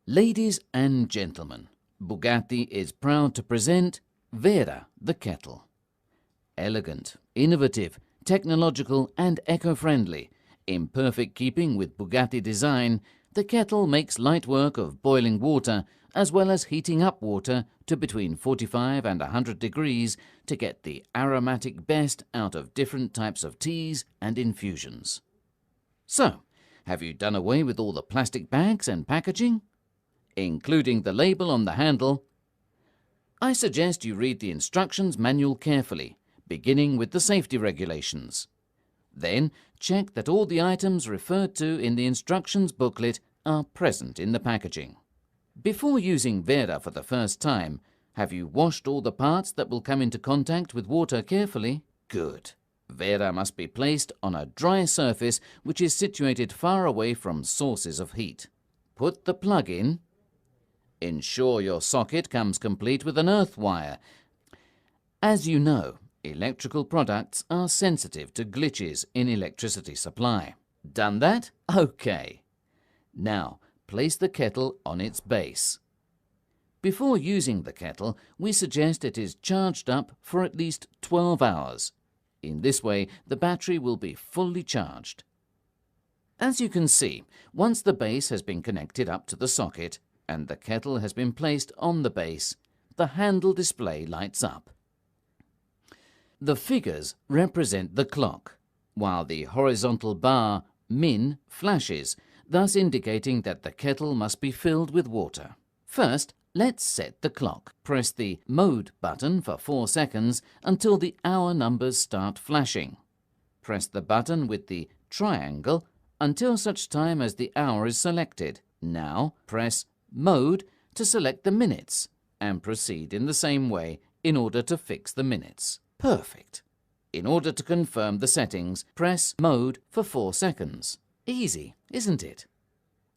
Ladies and gentlemen, Bugatti is proud to present Vera the Kettle. Elegant, innovative, technological and eco-friendly, in perfect keeping with Bugatti design, the kettle makes light work of boiling water as well as heating up water to between 45 and 100 degrees to get the aromatic best out of different types of teas and infusions. So, have you done away with all the plastic bags and packaging, including the label on the handle? I suggest you read the instructions manual carefully, beginning with the safety regulations. Then check that all the items referred to in the instructions booklet are present in the packaging. Before using Vera for the first time, have you washed all the parts that will come into contact with water carefully? Good. Vera must be placed on a dry surface which is situated far away from sources of heat. Put the plug in. Ensure your socket comes complete with an earth wire. As you know, electrical products are sensitive to glitches in electricity supply. Done that? Okay. Now, place the kettle on its base. Before using the kettle, we suggest it is charged up for at least 12 hours. In this way, the battery will be fully charged. As you can see, once the base has been connected up to the socket and the kettle has been placed on the base, the handle display lights up. The figures represent the clock, while the horizontal bar min flashes, thus indicating that the kettle must be filled with water. First, let's set the clock. Press the mode button for 4 seconds until the hour numbers start flashing. Press the button with the triangle until such time as the hour is selected. Now press mode to select the minutes and proceed in the same way in order to fix the minutes. Perfect. In order to confirm the settings, press mode for 4 seconds. Easy, isn't it?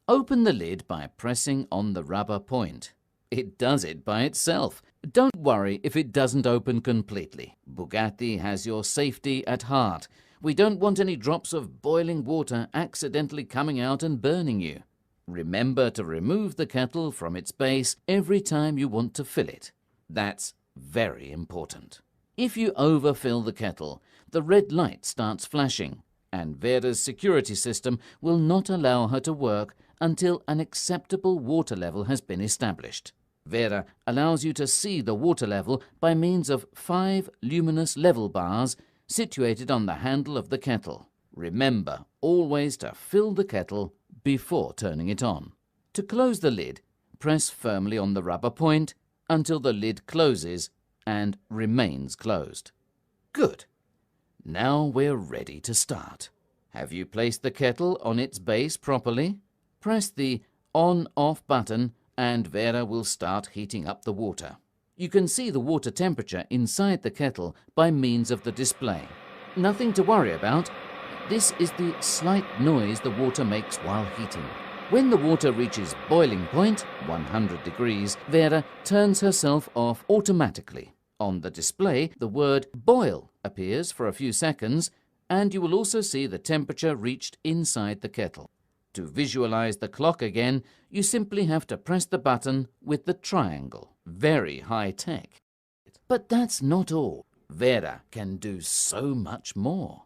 Open the lid by pressing on the rubber point. It does it by itself. Don't worry if it doesn't open completely. Bugatti has your safety at heart. We don't want any drops of boiling water accidentally coming out and burning you. Remember to remove the kettle from its base every time you want to fill it. That's very important. If you overfill the kettle, the red light starts flashing, and Vera's security system will not allow her to work until an acceptable water level has been established. Vera allows you to see the water level by means of 5 luminous level bars situated on the handle of the kettle. Remember always to fill the kettle before turning it on. To close the lid, press firmly on the rubber point until the lid closes and remains closed. Good. Now we're ready to start. Have you placed the kettle on its base properly? Press the on-off button and Vera will start heating up the water. You can see the water temperature inside the kettle by means of the display. Nothing to worry about. This is the slight noise the water makes while heating. When the water reaches boiling point, 100 degrees, Vera turns herself off automatically. On the display, the word boil appears for a few seconds, and you will also see the temperature reached inside the kettle. To visualize the clock again, you simply have to press the button with the triangle. Very high tech. But that's not all. Vera can do so much more.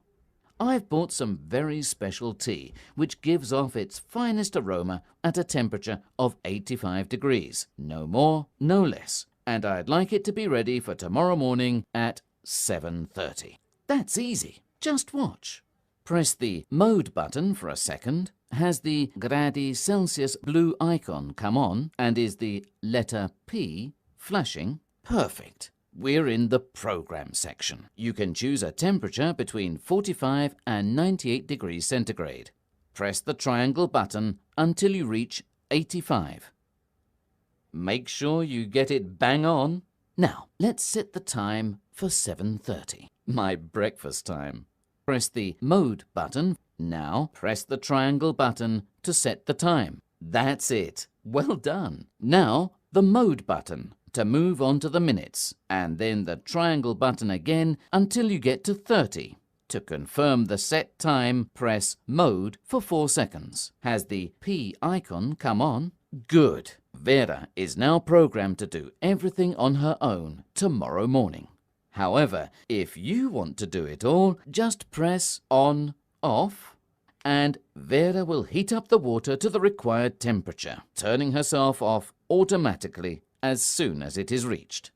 I've bought some very special tea which gives off its finest aroma at a temperature of 85 degrees. No more, no less. And I'd like it to be ready for tomorrow morning at 7:30. That's easy. Just watch. Press the mode button for a second. Has the gradi Celsius blue icon come on and is the letter P flashing? Perfect. We're in the program section. You can choose a temperature between 45 and 98 degrees centigrade. Press the triangle button until you reach 85. Make sure you get it bang on. Now, let's set the time for 7:30. My breakfast time. Press the mode button. Now, press the triangle button to set the time. That's it. Well done. Now, the mode button to move on to the minutes, and then the triangle button again until you get to 30. To confirm the set time, press mode for 4 seconds. Has the P icon come on? Good. Vera is now programmed to do everything on her own tomorrow morning. However, if you want to do it all, just press on, off, and Vera will heat up the water to the required temperature, turning herself off automatically as soon as it is reached.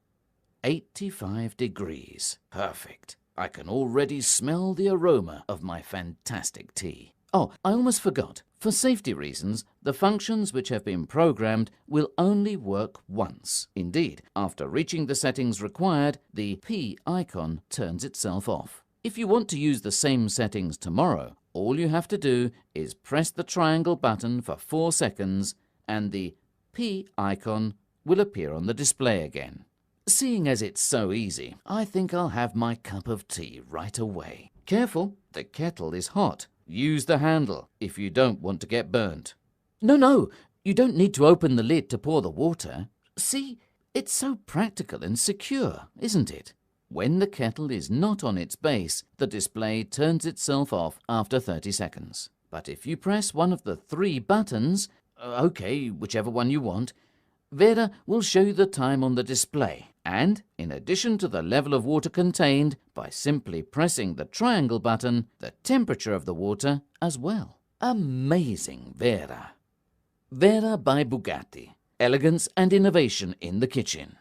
85 degrees. Perfect. I can already smell the aroma of my fantastic tea. Oh, I almost forgot. For safety reasons, the functions which have been programmed will only work once. Indeed, after reaching the settings required, the P icon turns itself off. If you want to use the same settings tomorrow, all you have to do is press the triangle button for 4 seconds and the P icon will appear on the display again. Seeing as it's so easy, I think I'll have my cup of tea right away. Careful, the kettle is hot. Use the handle if you don't want to get burnt. No, you don't need to open the lid to pour the water. See, it's so practical and secure, isn't it? When the kettle is not on its base, the display turns itself off after 30 seconds. But if you press one of the 3 buttons, okay, whichever one you want, Vera will show you the time on the display. And, in addition to the level of water contained, by simply pressing the triangle button, the temperature of the water as well. Amazing Vera. Vera by Bugatti. Elegance and innovation in the kitchen.